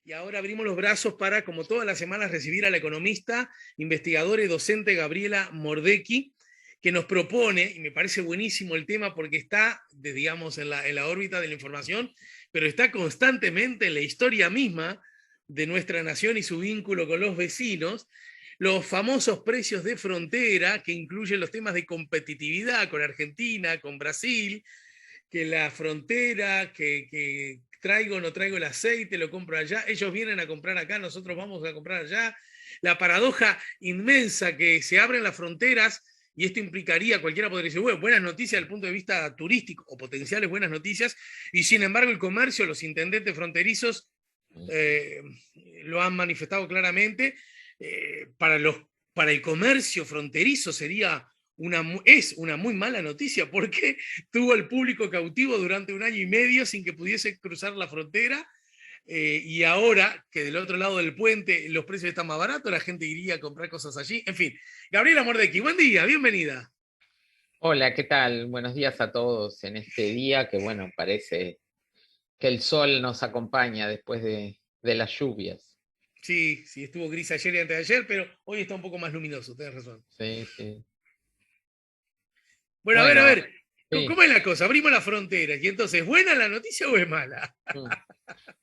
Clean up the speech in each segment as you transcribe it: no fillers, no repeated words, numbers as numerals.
Y ahora abrimos los brazos para, como todas las semanas, recibir a la economista, investigadora y docente Gabriela Mordecki, que nos propone, y me parece buenísimo el tema porque está, digamos, en la órbita de la información, pero está constantemente en la historia misma de nuestra nación y su vínculo con los vecinos, los famosos precios de frontera, que incluyen los temas de competitividad con Argentina, con Brasil, que la frontera, que traigo o no traigo el aceite, lo compro allá, ellos vienen a comprar acá, nosotros vamos a comprar allá. La paradoja inmensa que se abren las fronteras, y esto implicaría, cualquiera podría decir, bueno, buenas noticias desde el punto de vista turístico, o potenciales buenas noticias, y sin embargo el comercio, los intendentes fronterizos eh, lo han manifestado claramente, para, para el comercio fronterizo sería es una muy mala noticia porque tuvo el público cautivo durante 1 año y medio sin que pudiese cruzar la frontera, y ahora que del otro lado del puente los precios están más baratos, la gente iría a comprar cosas allí. En fin, Gabriela Mordecki, buen día, bienvenida. Hola, ¿qué tal? Buenos días a todos en este día que, bueno, parece que el sol nos acompaña después de las lluvias. Sí, sí, estuvo gris ayer y antes de ayer, pero hoy está un poco más luminoso, tenés razón. Sí, sí. Bueno, a Bueno, ver, sí. ¿cómo es la cosa? Abrimos las fronteras y entonces, ¿buena la noticia o es mala? mm.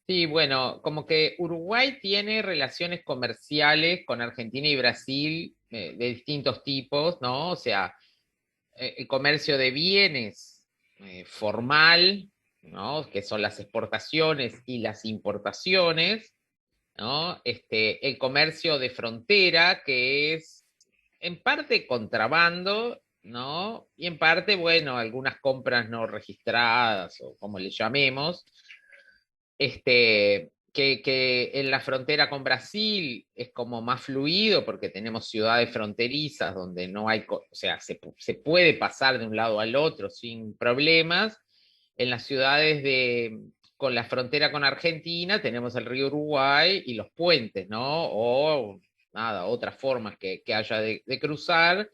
Sí, bueno, como que Uruguay tiene relaciones comerciales con Argentina y Brasil de distintos tipos, ¿no? O sea, el comercio de bienes formal, ¿no? Que son las exportaciones y las importaciones, ¿no? El comercio de frontera, que es en parte contrabando, ¿no? Y en parte, bueno, algunas compras no registradas o como le llamemos, que en la frontera con Brasil es como más fluido porque tenemos ciudades fronterizas donde no hay, o sea, se puede pasar de un lado al otro sin problemas. En las ciudades con la frontera con Argentina tenemos el río Uruguay y los puentes, ¿no? O nada, otras formas que haya de cruzar,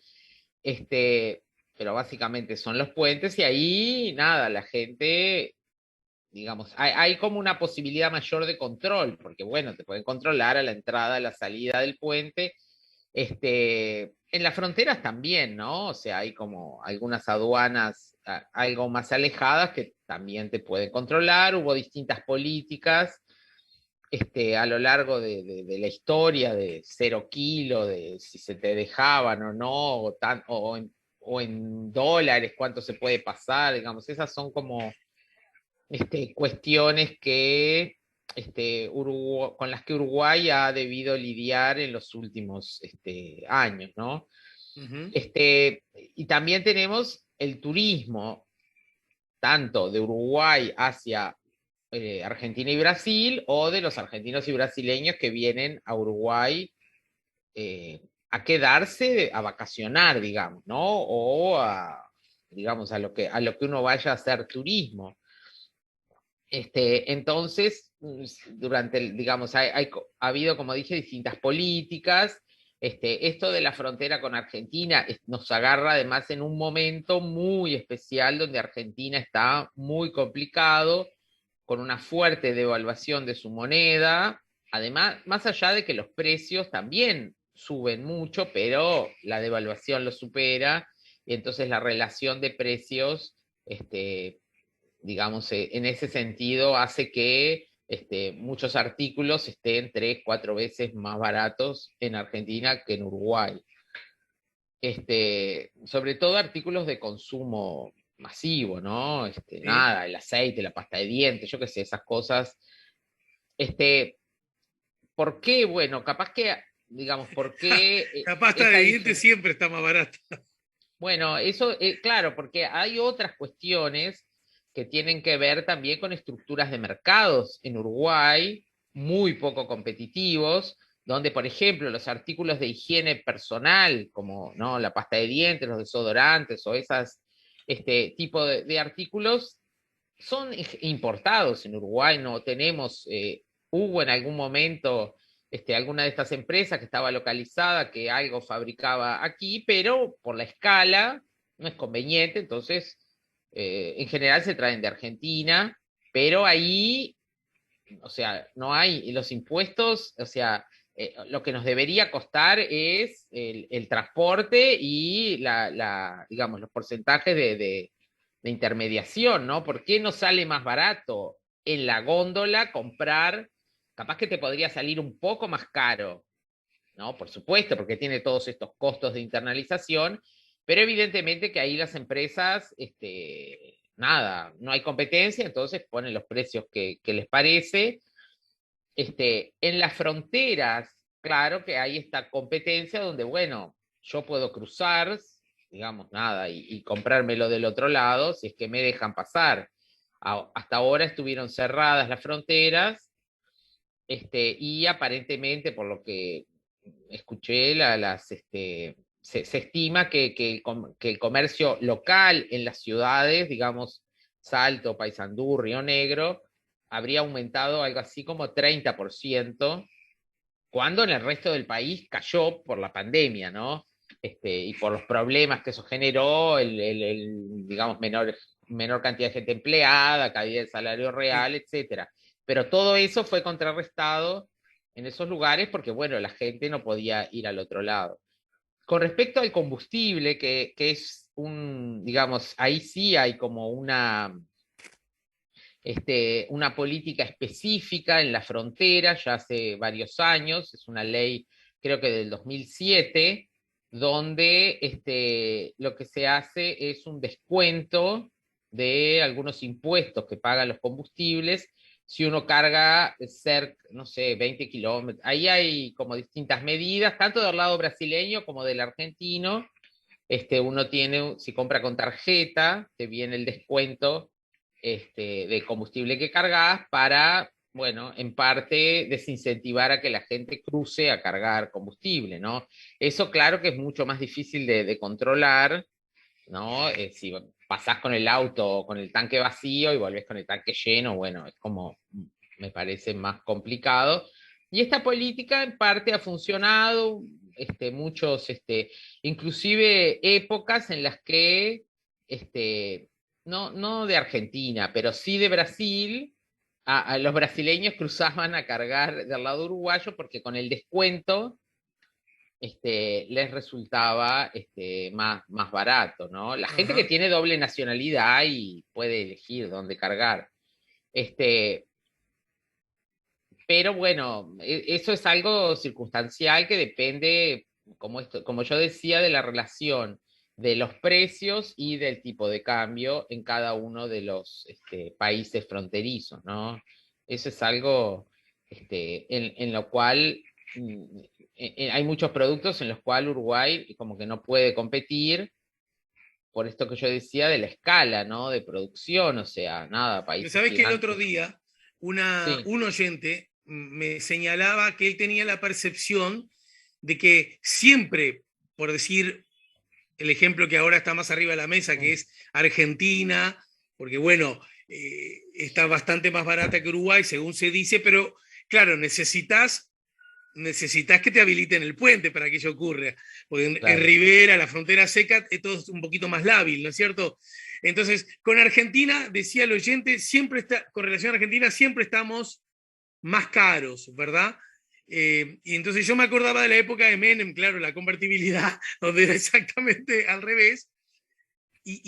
pero básicamente son los puentes y ahí nada, la gente, digamos, hay como una posibilidad mayor de control, porque bueno, te pueden controlar a la entrada, a la salida del puente. En las fronteras también, ¿no? O sea, hay como algunas aduanas algo más alejadas que también te pueden controlar. Hubo distintas políticas a lo largo de la historia de 0 kilo, de si se te dejaban o no, o en dólares, cuánto se puede pasar, digamos, esas son como cuestiones que con las que Uruguay ha debido lidiar en los últimos años, ¿no? Ujú. Y también tenemos el turismo, tanto de Uruguay hacia Argentina y Brasil, o de los argentinos y brasileños que vienen a Uruguay a quedarse, a vacacionar, digamos, ¿no? O digamos, a lo que uno vaya a hacer turismo. Entonces, durante digamos, ha habido, como dije, distintas políticas. Esto de la frontera con Argentina nos agarra además en un momento muy especial donde Argentina está muy complicado, con una fuerte devaluación de su moneda. Además, más allá de que los precios también suben mucho, pero la devaluación lo supera, y entonces la relación de precios, digamos, en ese sentido hace que muchos artículos estén 3, 4 veces más baratos en Argentina que en Uruguay. Sobre todo artículos de consumo masivo, ¿no? Sí. Nada, el aceite, la pasta de dientes, yo qué sé, esas cosas. Este, ¿Por qué? Bueno, capaz que, digamos, ¿por qué La pasta esa de dientes diferencia? siempre está más barata. Bueno, eso, claro, porque hay otras cuestiones que tienen que ver también con estructuras de mercados en Uruguay muy poco competitivos, donde, por ejemplo, los artículos de higiene personal, como ¿no? la pasta de dientes, los desodorantes o esas tipo de artículos, son importados en Uruguay. No tenemos, hubo en algún momento alguna de estas empresas que estaba localizada, que algo fabricaba aquí, pero por la escala no es conveniente, entonces en general se traen de Argentina, pero ahí o sea, no hay, y los impuestos, o sea, lo que nos debería costar es el transporte y digamos, los porcentajes de intermediación, ¿no? ¿Por qué no sale más barato en la góndola comprar? Capaz que te podría salir un poco más caro, ¿no? Por supuesto, porque tiene todos estos costos de internalización, pero evidentemente que ahí las empresas, nada, no hay competencia, entonces ponen los precios que les parece. En las fronteras, claro que hay esta competencia donde, bueno, yo puedo cruzar, digamos, nada, y comprármelo del otro lado si es que me dejan pasar. Hasta ahora estuvieron cerradas las fronteras, y aparentemente, por lo que escuché, se estima que el comercio local en las ciudades, digamos, Salto, Paysandú, Río Negro, habría aumentado algo así como 30%, cuando en el resto del país cayó por la pandemia, ¿no? Y por los problemas que eso generó, digamos, menor cantidad de gente empleada, caída del salario Sí. real, etcétera. Pero todo eso fue contrarrestado en esos lugares porque, bueno, la gente no podía ir al otro lado. Con respecto al combustible, que es digamos, ahí sí hay como una política específica en la frontera ya hace varios años, es una ley creo que del 2007, donde lo que se hace es un descuento de algunos impuestos que pagan los combustibles si uno carga cerca, no sé, 20 kilómetros. Ahí hay como distintas medidas, tanto del lado brasileño como del argentino. Uno tiene, si compra con tarjeta, te viene el descuento de combustible que cargas para, bueno, en parte desincentivar a que la gente cruce a cargar combustible, ¿no? Eso claro que es mucho más difícil de controlar, ¿no? Si pasás con el auto con el tanque vacío y volvés con el tanque lleno, bueno, es como, me parece más complicado. Y esta política en parte ha funcionado, muchos, inclusive épocas en las que, no de Argentina, pero sí de Brasil, a los brasileños cruzaban a cargar del lado uruguayo porque con el descuento les resultaba más barato, ¿no? La gente que Ajá. tiene doble nacionalidad y puede elegir dónde cargar. Este, pero bueno, eso es algo circunstancial que depende, como yo decía, de la relación de los precios y del tipo de cambio en cada uno de los países fronterizos, ¿no? Eso es algo en lo cual hay muchos productos en los cuales Uruguay como que no puede competir por esto que yo decía de la escala, ¿no? De producción, o sea, nada, países ¿Sabés que el otro gigantes. día Sí. un oyente me señalaba que él tenía la percepción de que siempre, por decir el ejemplo que ahora está más arriba de la mesa, que Mm. es Argentina, porque bueno, está bastante más barata que Uruguay, según se dice, pero claro, necesitas que te habiliten el puente para que ello ocurra. Porque en Claro. Rivera, la frontera seca, todo es un poquito más lábil, ¿no es cierto? Entonces, con Argentina, decía el oyente, siempre está, con relación a Argentina, siempre estamos más caros, ¿verdad? Y entonces yo me acordaba de la época de Menem, claro, la convertibilidad, donde era exactamente al revés.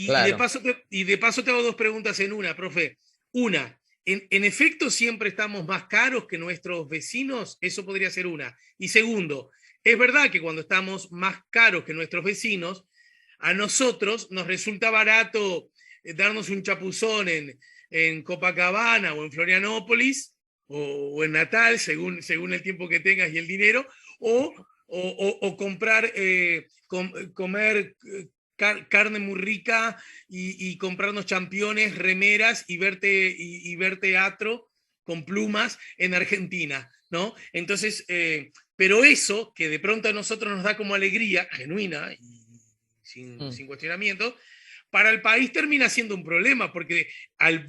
Claro. Y de paso te hago dos preguntas en una, profe. Una, en efecto siempre estamos más caros que nuestros vecinos, eso podría ser una. Y segundo, es verdad que cuando estamos más caros que nuestros vecinos, a nosotros nos resulta barato darnos un chapuzón en Copacabana o en Florianópolis o en Natal, según el tiempo que tengas y el dinero, o comprar, comer carne muy rica y comprarnos championes, remeras y ver teatro con plumas en Argentina, ¿no? Entonces, pero eso que de pronto a nosotros nos da como alegría genuina y Mm. sin cuestionamiento, para el país termina siendo un problema, porque al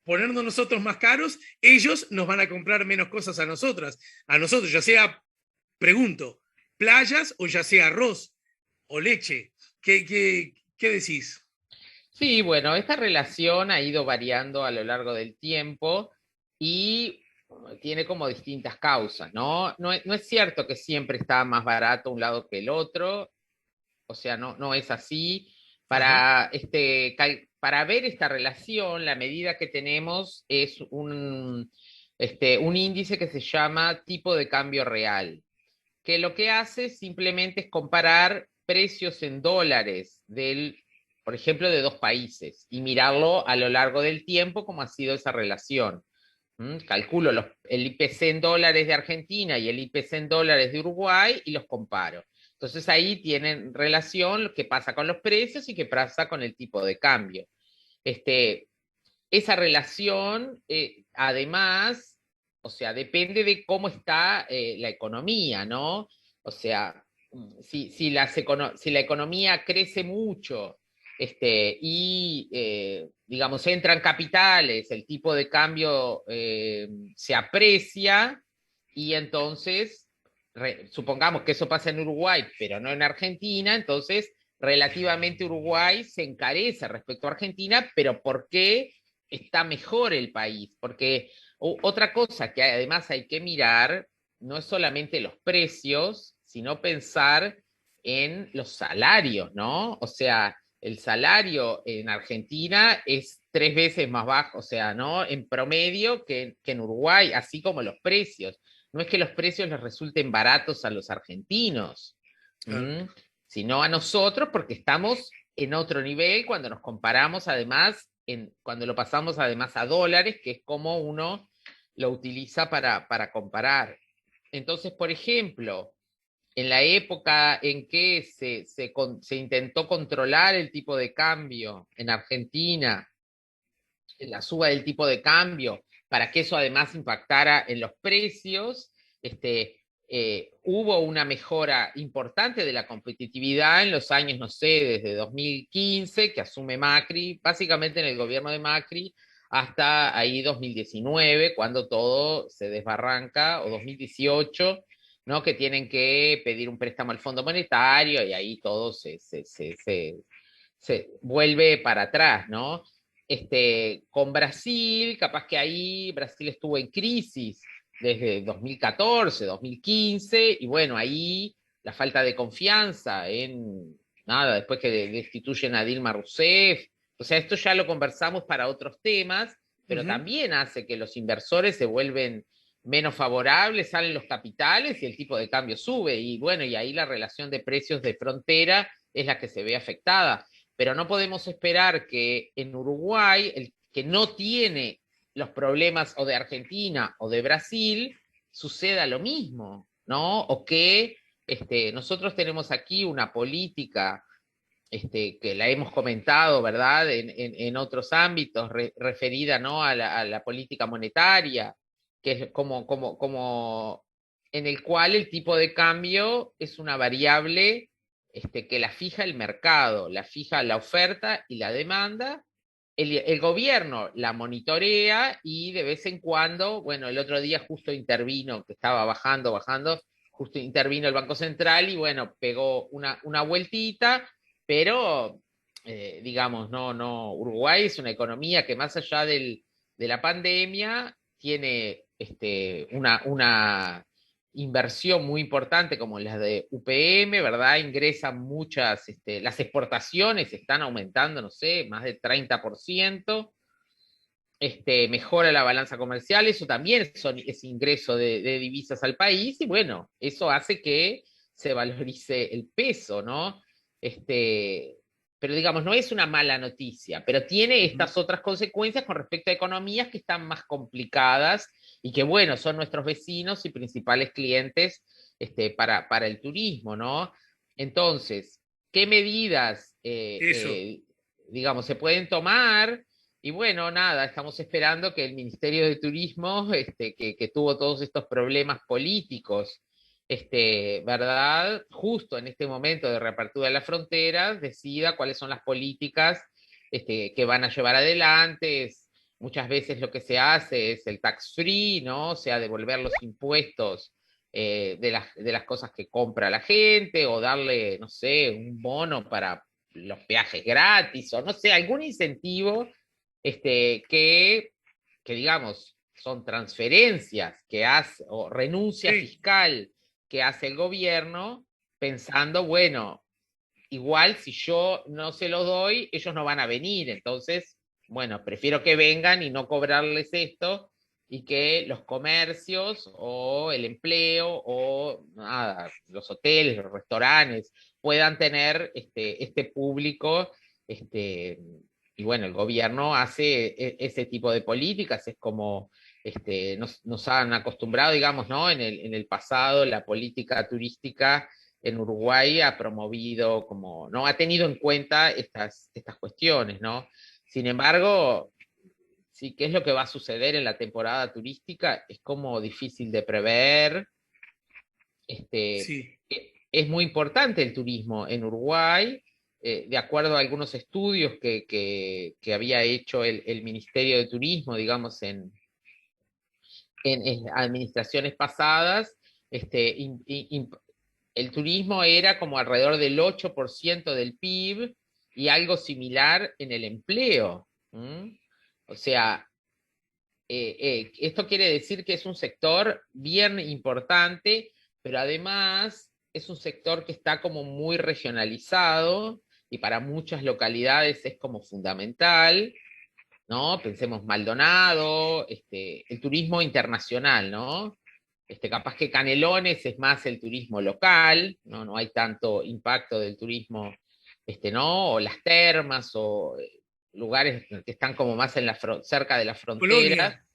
ponernos nosotros más caros, ellos nos van a comprar menos cosas a nosotros, ya sea, pregunto, playas o ya sea arroz o leche. ¿Qué decís? Sí, bueno, esta relación ha ido variando a lo largo del tiempo y tiene como distintas causas, ¿no? No es cierto que siempre está más barato un lado que el otro, o sea, no es así. Ajá, Para ver esta relación, la medida que tenemos es un índice que se llama tipo de cambio real, que lo que hace simplemente es comparar precios en dólares por ejemplo, de dos países y mirarlo a lo largo del tiempo cómo ha sido esa relación. Calculo el IPC en dólares de Argentina y el IPC en dólares de Uruguay y los comparo. Entonces ahí tienen relación lo que pasa con los precios y qué pasa con el tipo de cambio. Este, esa relación, además, o sea, depende de cómo está la economía, ¿no? O sea, si la economía crece mucho digamos, entran capitales, el tipo de cambio se aprecia y entonces, supongamos que eso pasa en Uruguay, pero no en Argentina, entonces relativamente Uruguay se encarece respecto a Argentina, pero ¿por qué está mejor el país? Porque otra cosa que además hay que mirar no es solamente los precios, sino pensar en los salarios, ¿no? O sea, el salario en Argentina es 3 veces más bajo, o sea, ¿no? En promedio que en Uruguay, así como los precios. No es que los precios les resulten baratos a los argentinos, claro. sino a nosotros porque estamos en otro nivel cuando nos comparamos además, cuando lo pasamos además a dólares, que es como uno lo utiliza para comparar. Entonces, por ejemplo, en la época en que se intentó controlar el tipo de cambio en Argentina, en la suba del tipo de cambio, para que eso además impactara en los precios, hubo una mejora importante de la competitividad en los años, no sé, desde 2015, que asume Macri, básicamente en el gobierno de Macri, hasta ahí 2019, cuando todo se desbarranca, o 2018, ¿no? Que tienen que pedir un préstamo al Fondo Monetario y ahí todo se vuelve para atrás, ¿no? Con Brasil, capaz que ahí Brasil estuvo en crisis desde 2014, 2015, y bueno, ahí la falta de confianza nada, después que destituyen a Dilma Rousseff, o sea, esto ya lo conversamos para otros temas, pero Ujú. también hace que los inversores se vuelven menos favorables, salen los capitales y el tipo de cambio sube, y bueno, y ahí la relación de precios de frontera es la que se ve afectada, pero no podemos esperar que en Uruguay, el que no tiene los problemas o de Argentina o de Brasil, suceda lo mismo, ¿no? O que nosotros tenemos aquí una política que la hemos comentado, ¿verdad?, en otros ámbitos, referida, ¿no?, a la política monetaria, que es como en el cual el tipo de cambio es una variable que la fija el mercado, la fija la oferta y la demanda. El gobierno la monitorea y de vez en cuando, bueno, el otro día justo intervino, que estaba bajando, justo intervino el Banco Central y bueno, pegó una vueltita, pero digamos, Uruguay es una economía que más allá de la pandemia tiene una inversión muy importante como las de UPM, ¿verdad? Ingresan muchas, las exportaciones están aumentando, no sé, más de 30%, mejora la balanza comercial, eso también es ingreso de divisas al país y bueno, eso hace que se valorice el peso, ¿no? Este, pero digamos, no es una mala noticia, pero tiene Ujú. estas otras consecuencias con respecto a economías que están más complicadas y que, bueno, son nuestros vecinos y principales clientes para el turismo, ¿no? Entonces, ¿qué medidas, Eso. digamos, se pueden tomar? Y bueno, nada, estamos esperando que el Ministerio de Turismo, que tuvo todos estos problemas políticos, ¿verdad? Justo en este momento de reapertura de las fronteras, decida cuáles son las políticas que van a llevar adelante. Muchas veces lo que se hace es el tax free, ¿no? O sea, devolver los impuestos de las cosas que compra la gente, o darle, no sé, un bono para los peajes gratis, o no sé, algún incentivo este, que, que digamos, son transferencias que hace, o renuncia Sí, fiscal que hace el gobierno, pensando, bueno, igual si yo no se lo doy, ellos no van a venir, entonces, bueno, prefiero que vengan y no cobrarles esto y que los comercios o el empleo o nada, los hoteles, los restaurantes puedan tener este público, y bueno, el gobierno hace ese tipo de políticas, es como nos han acostumbrado, digamos, ¿no? En el pasado la política turística en Uruguay ha promovido, como, ¿no? Ha tenido en cuenta estas cuestiones, ¿no? Sin embargo, sí, ¿qué es lo que va a suceder en la temporada turística? Es como difícil de prever. sí. Es muy importante el turismo en Uruguay, de acuerdo a algunos estudios que había hecho el Ministerio de Turismo, digamos, en administraciones pasadas, el turismo era como alrededor del 8% del PIB y algo similar en el empleo. ¿Mm? O sea, esto quiere decir que es un sector bien importante, pero además es un sector que está como muy regionalizado y para muchas localidades es como fundamental, ¿no? Pensemos Maldonado, el turismo internacional, ¿no? Capaz que Canelones es más el turismo local, ¿no? No hay tanto impacto del turismo, ¿no? O las termas, o lugares que están como más en cerca de las fronteras, Colonia,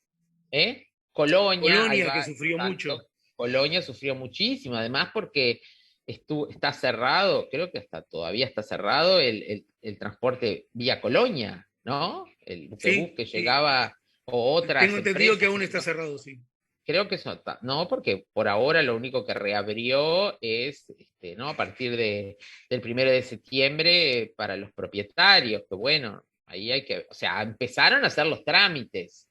¿eh? Colonia, ahí Colonia que va, sufrió exacto. mucho. Colonia sufrió muchísimo, además porque está cerrado, creo que hasta todavía está cerrado el transporte vía Colonia, ¿no? El buquebús Sí, que sí. llegaba, o otras Tengo entendido que empresas. aún está cerrado, sí. Creo que eso, no, porque por ahora lo único que reabrió es, ¿no? A partir del 1 de septiembre para los propietarios, que bueno, ahí hay que, o sea, empezaron a hacer los trámites,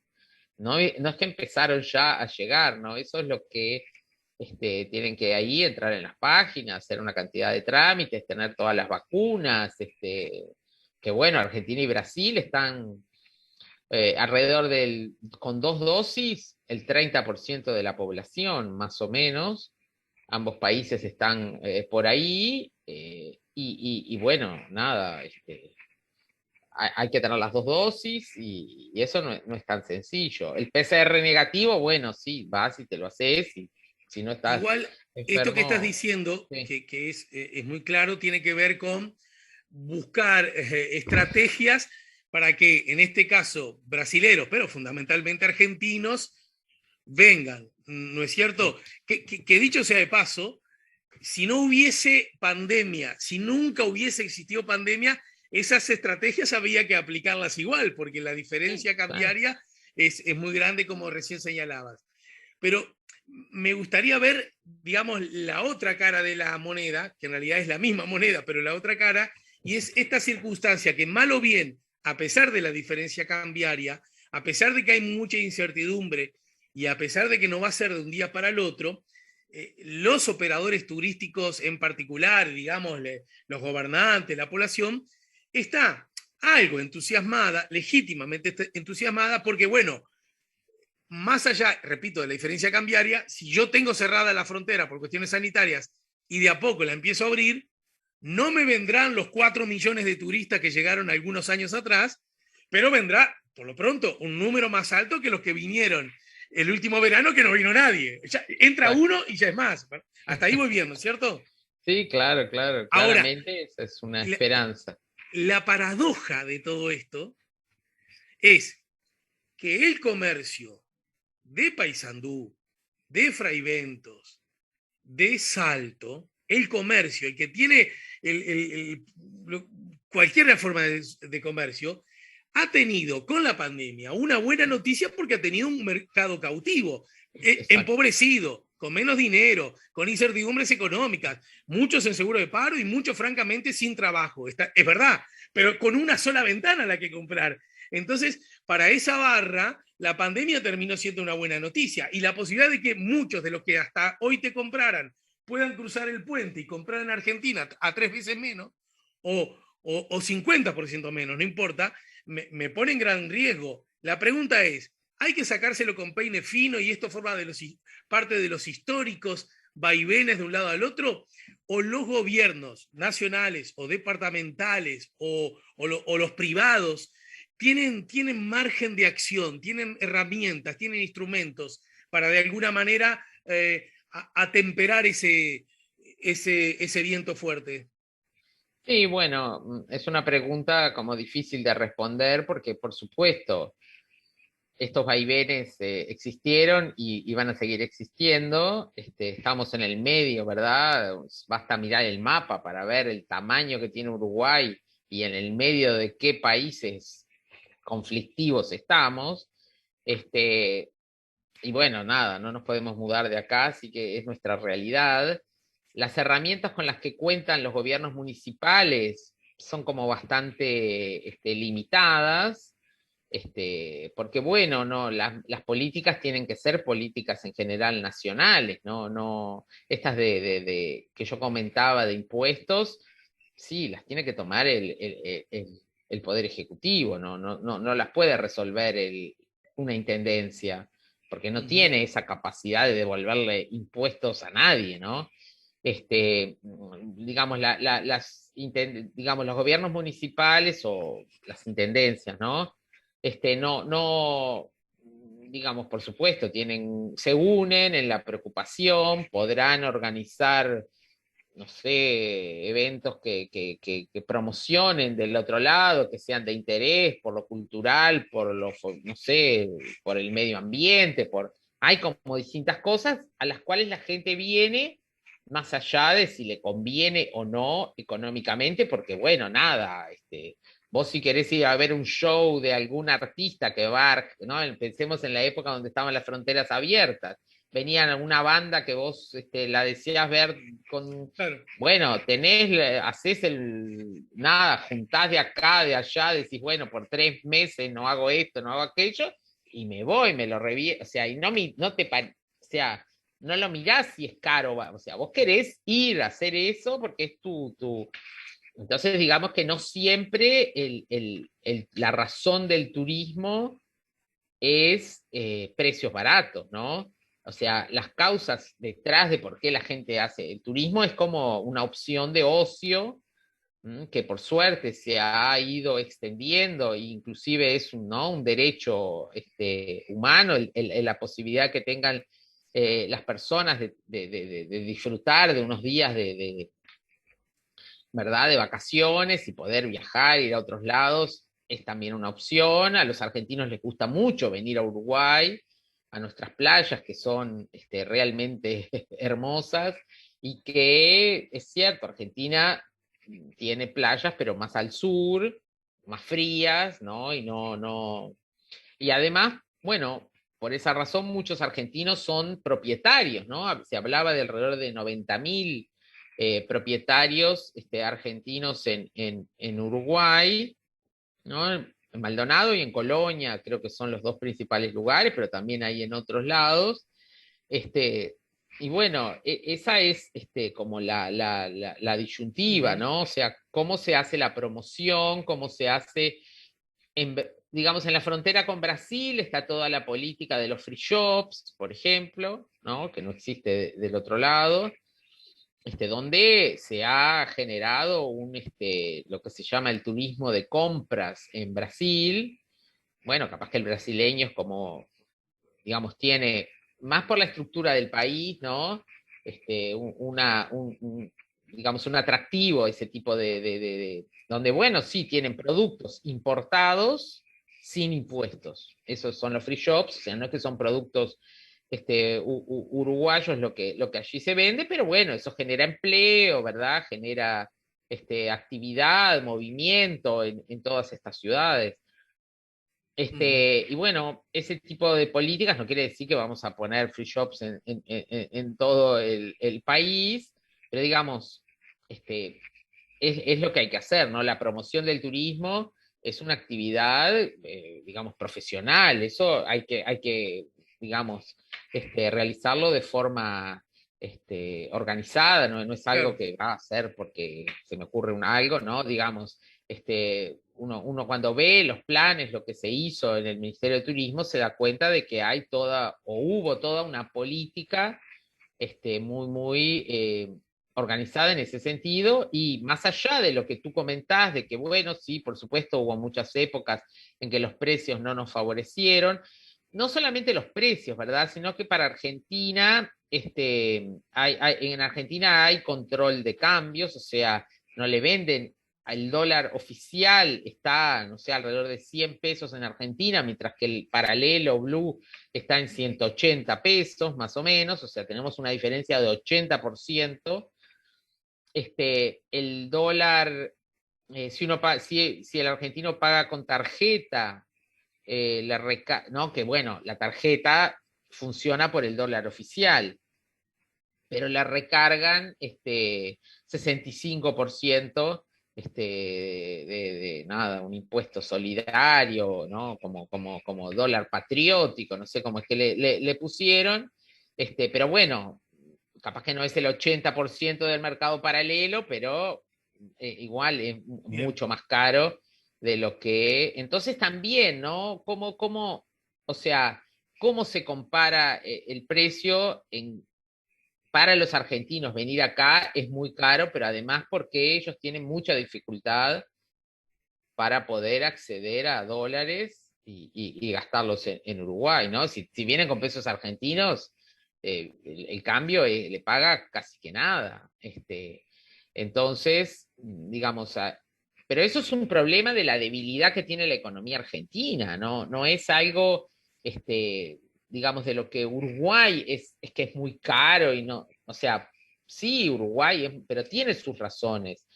no, no es que empezaron ya a llegar, ¿no? Eso es lo que tienen que ahí entrar en las páginas, hacer una cantidad de trámites, tener todas las vacunas, que bueno, Argentina y Brasil están alrededor con 2 dosis, el 30% de la población, más o menos. Ambos países están por ahí, y bueno, nada, hay que tener las 2 dosis y eso no es tan sencillo. El PCR negativo, bueno, sí, vas y te lo haces, y si no estás Igual, esto que estás enfermo, diciendo, sí, que es muy claro, tiene que ver con buscar estrategias para que, en este caso, brasileros, pero fundamentalmente argentinos, vengan. ¿No es sí, cierto? Que dicho sea de paso, si no hubiese pandemia, si nunca hubiese existido pandemia, esas estrategias había que aplicarlas igual, porque la sí, diferencia claro. cambiaria es muy grande, como recién señalabas. Pero me gustaría ver, digamos, la otra cara de la moneda, que en realidad es la misma moneda, pero la otra cara, y es esta circunstancia que mal o bien, a pesar de la diferencia cambiaria, a pesar de que hay mucha incertidumbre y a pesar de que no va a ser de un día para el otro, los operadores turísticos en particular, digamos, los gobernantes, la población, está algo entusiasmada, legítimamente entusiasmada, porque bueno, más allá, repito, de la diferencia cambiaria, si yo tengo cerrada la frontera por cuestiones sanitarias y de a poco la empiezo a abrir, no me vendrán los 4 millones de turistas que llegaron algunos años atrás, pero vendrá, por lo pronto, un número más alto que los que vinieron el último verano, que no vino nadie. Ya, entra uno y ya es más. Hasta ahí voy viendo, ¿cierto? Sí, claro, claro, Ahora, claramente esa es una la, esperanza. la paradoja de todo esto es que el comercio de Paysandú, de Fraiventos, de Salto, el comercio, el que tiene cualquier forma de comercio, ha tenido con la pandemia una buena noticia porque ha tenido un mercado cautivo, Exacto. empobrecido, con menos dinero, con incertidumbres económicas, muchos en seguro de paro y muchos francamente sin trabajo. Es verdad, pero con una sola ventana a la que comprar. Entonces, para esa barra, la pandemia terminó siendo una buena noticia y la posibilidad de que muchos de los que hasta hoy te compraran puedan cruzar el puente y comprar en Argentina a 3 veces menos o 50% menos, no importa, me pone en gran riesgo. La pregunta es, hay que sacárselo con peine fino y esto forma parte de los históricos vaivenes de un lado al otro, o los gobiernos nacionales o departamentales o los privados tienen margen de acción, tienen herramientas, tienen instrumentos para de alguna manera atemperar ese viento fuerte. Sí, bueno, es una pregunta como difícil de responder porque, por supuesto, estos vaivenes existieron y van a seguir existiendo. Estamos en el medio, ¿verdad? Basta mirar el mapa para ver el tamaño que tiene Uruguay y en el medio de qué países conflictivos estamos. Y bueno, nada, no nos podemos mudar de acá, así que es nuestra realidad. Las herramientas con las que cuentan los gobiernos municipales son como bastante limitadas, porque bueno, no, las políticas tienen que ser políticas en general nacionales, no, no, estas que yo comentaba de impuestos, sí, las tiene que tomar el Poder Ejecutivo, no, no, no, no las puede resolver una intendencia, porque no tiene esa capacidad de devolverle impuestos a nadie, ¿no? Digamos, digamos, los gobiernos municipales o las intendencias, ¿no? No, no, digamos, por supuesto, se unen en la preocupación, podrán organizar, no sé, eventos que promocionen del otro lado, que sean de interés por lo cultural, no sé, por el medio ambiente, hay como distintas cosas a las cuales la gente viene más allá de si le conviene o no económicamente, porque bueno, nada, vos si querés ir a ver un show de algún artista que va, ¿no? Pensemos en la época donde estaban las fronteras abiertas, venían una banda que vos la deseas ver con... Claro. Bueno, haces nada, juntás de acá, de allá, decís, bueno, por 3 meses no hago esto, no hago aquello, y me voy, me lo reviento, o sea, y no te, o sea, no lo mirás si es caro, o sea, vos querés ir a hacer eso porque es Entonces, digamos que no siempre la razón del turismo es precios baratos, ¿no? O sea, las causas detrás de por qué la gente hace el turismo es como una opción de ocio que por suerte se ha ido extendiendo, e inclusive es ¿no? un derecho humano la posibilidad que tengan las personas de disfrutar de unos días ¿verdad? De vacaciones y poder viajar, ir a otros lados, es también una opción. A los argentinos les gusta mucho venir a Uruguay, a nuestras playas que son realmente hermosas y que es cierto, Argentina tiene playas, pero más al sur, más frías, ¿no? Y no. Y además, bueno, por esa razón muchos argentinos son propietarios, ¿no? Se hablaba de alrededor de 90.000 propietarios argentinos en Uruguay, ¿no? En Maldonado y en Colonia, creo que son los dos principales lugares, pero también hay en otros lados. Y bueno, esa es como la disyuntiva, ¿no? O sea, cómo se hace la promoción, cómo se hace digamos, en la frontera con Brasil está toda la política de los free shops, por ejemplo, ¿no? Que no existe del otro lado, donde se ha generado lo que se llama el turismo de compras en Brasil. Bueno, capaz que el brasileño es como, digamos, tiene, más por la estructura del país, ¿no? Digamos, un atractivo ese tipo donde, bueno, sí, tienen productos importados sin impuestos. Esos son los free shops, o sea, no es que son productos uruguayos lo que allí se vende, pero bueno, eso genera empleo, ¿verdad? Genera actividad, movimiento en todas estas ciudades. Y bueno, ese tipo de políticas no quiere decir que vamos a poner free shops en todo el país, pero digamos, es lo que hay que hacer, ¿no? La promoción del turismo es una actividad, digamos, profesional, eso hay que digamos, realizarlo de forma organizada, ¿no? No es algo Claro. que va a hacer porque se me ocurre algo, ¿no? Digamos, uno cuando ve los planes, lo que se hizo en el Ministerio de Turismo, se da cuenta de que hay hubo toda una política muy organizada en ese sentido, y más allá de lo que tú comentás, de que bueno, sí, por supuesto, hubo muchas épocas en que los precios no nos favorecieron, no solamente los precios, ¿verdad? Sino que para Argentina, en Argentina hay control de cambios, o sea, no le venden, el dólar oficial está, no sé, alrededor de 100 pesos en Argentina, mientras que el paralelo blue está en 180 pesos, más o menos, o sea, tenemos una diferencia de 80%. El dólar, si el argentino paga con tarjeta, ¿no? Que bueno, la tarjeta funciona por el dólar oficial, pero la recargan 65% nada, un impuesto solidario, ¿no? Como dólar patriótico, no sé cómo es que le pusieron, pero bueno, capaz que no es el 80% del mercado paralelo, pero igual es Bien. mucho más caro de lo que... Entonces también, ¿no? O sea, cómo se compara el precio para los argentinos venir acá es muy caro, pero además porque ellos tienen mucha dificultad para poder acceder a dólares y gastarlos en Uruguay, ¿no? Si vienen con pesos argentinos, el cambio le paga casi que nada. Entonces, digamos, pero eso es un problema de la debilidad que tiene la economía argentina, ¿no? No es algo, digamos, de lo que Uruguay es que es muy caro y no, o sea, sí, Uruguay, pero tiene sus razones.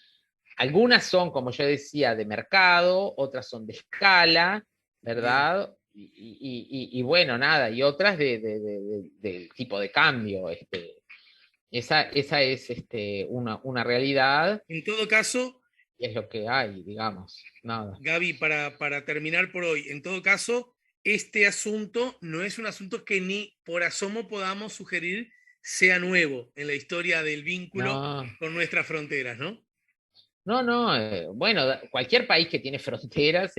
Algunas son, como yo decía, de mercado, otras son de escala, Bien. ¿verdad? Y bueno, nada, y otras del tipo de cambio. Esa es una realidad En todo caso, y es lo que hay, digamos, nada. Gaby, para terminar por hoy, en todo caso, este asunto no es un asunto que ni por asomo podamos sugerir sea nuevo en la historia del vínculo No, con nuestras fronteras, ¿no? no, bueno, cualquier país que tiene fronteras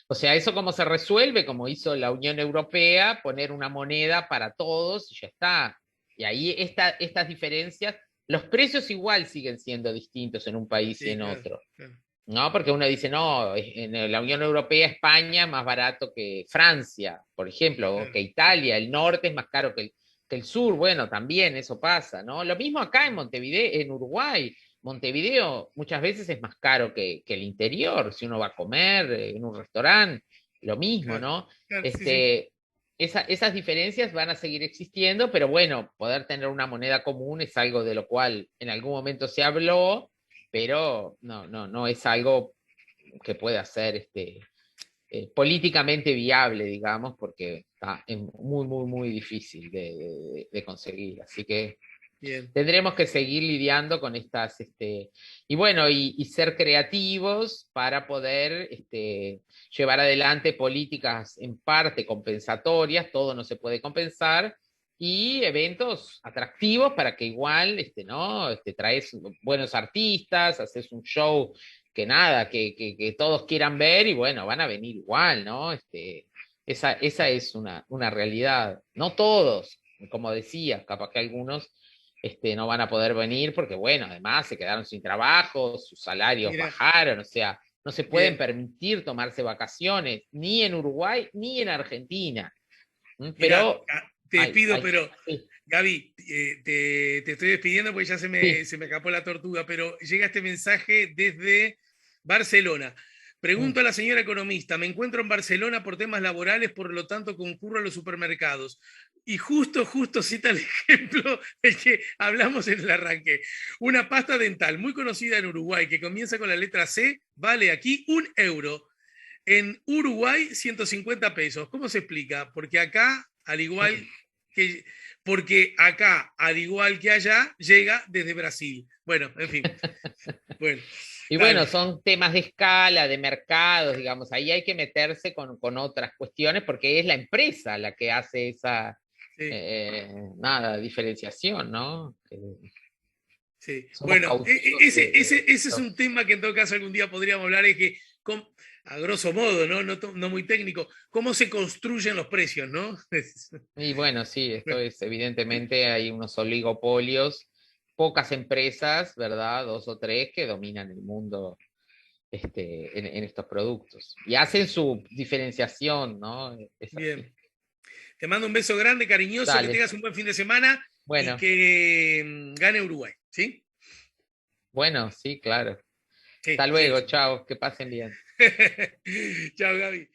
o sea, eso cómo se resuelve, como hizo la Unión Europea, poner una moneda para todos y ya está. Y ahí estas diferencias, los precios igual siguen siendo distintos en un país y Sí, en claro, otro, claro, ¿no? Porque uno dice, no, en la Unión Europea España es más barato que Francia, por ejemplo, o claro, que claro, Italia, el norte es más caro que el sur, bueno, también eso pasa, ¿no? Lo mismo acá en Montevideo, en Uruguay. Montevideo muchas veces es más caro que el interior, si uno va a comer en un restaurante, lo mismo, claro, ¿no? claro, sí, sí. Esas diferencias van a seguir existiendo, pero bueno, poder tener una moneda común es algo de lo cual en algún momento se habló, pero no es algo que pueda ser políticamente viable, digamos, porque es muy difícil de conseguir. Así que Bien. tendremos que seguir lidiando con estas, y bueno, y ser creativos para poder llevar adelante políticas en parte compensatorias, todo no se puede compensar, y eventos atractivos para que igual, ¿no? Traes buenos artistas, haces un show que nada, que todos quieran ver y bueno, van a venir igual, ¿no? Esa es una realidad. No todos, como decía, capaz que algunos no van a poder venir porque, bueno, además se quedaron sin trabajo, sus salarios Mira, bajaron, o sea, no se pueden bien. permitir tomarse vacaciones ni en Uruguay ni en Argentina. Mira, Pero te despido, pero sí, Gaby, te estoy despidiendo porque ya sí. se me escapó la tortuga, pero llega este mensaje desde Barcelona. Mm. Pregunto a la señora economista, me encuentro en Barcelona por temas laborales, por lo tanto concurro a los supermercados. Y justo cita el ejemplo del que hablamos en el arranque. Una pasta dental muy conocida en Uruguay que comienza con la letra C, vale aquí 1 euro. En Uruguay, 150 pesos. ¿Cómo se explica? Porque acá, al igual que allá, llega desde Brasil. Bueno, en fin. Bueno, Y dale. bueno, son temas de escala, de mercados, digamos, ahí hay que meterse con otras cuestiones porque es la empresa la que hace esa, Sí, nada, diferenciación, ¿no? sí. Somos Bueno, cautivos ese de es un eso. tema que en todo caso algún día podríamos hablar, es que a grosso modo, ¿no? No, no muy técnico, cómo se construyen los precios, ¿no? Y bueno, sí, esto es evidentemente hay unos oligopolios, pocas empresas, ¿verdad? Dos o tres que dominan el mundo en estos productos. Y hacen su diferenciación, ¿no? Es así. Bien. Te mando un beso grande, cariñoso, que Dale. tengas un buen fin de semana y Bueno, que gane Uruguay, ¿sí? bueno, sí, claro. Sí, Hasta sí, luego, sí. chao, que pasen bien. Chao, Gaby.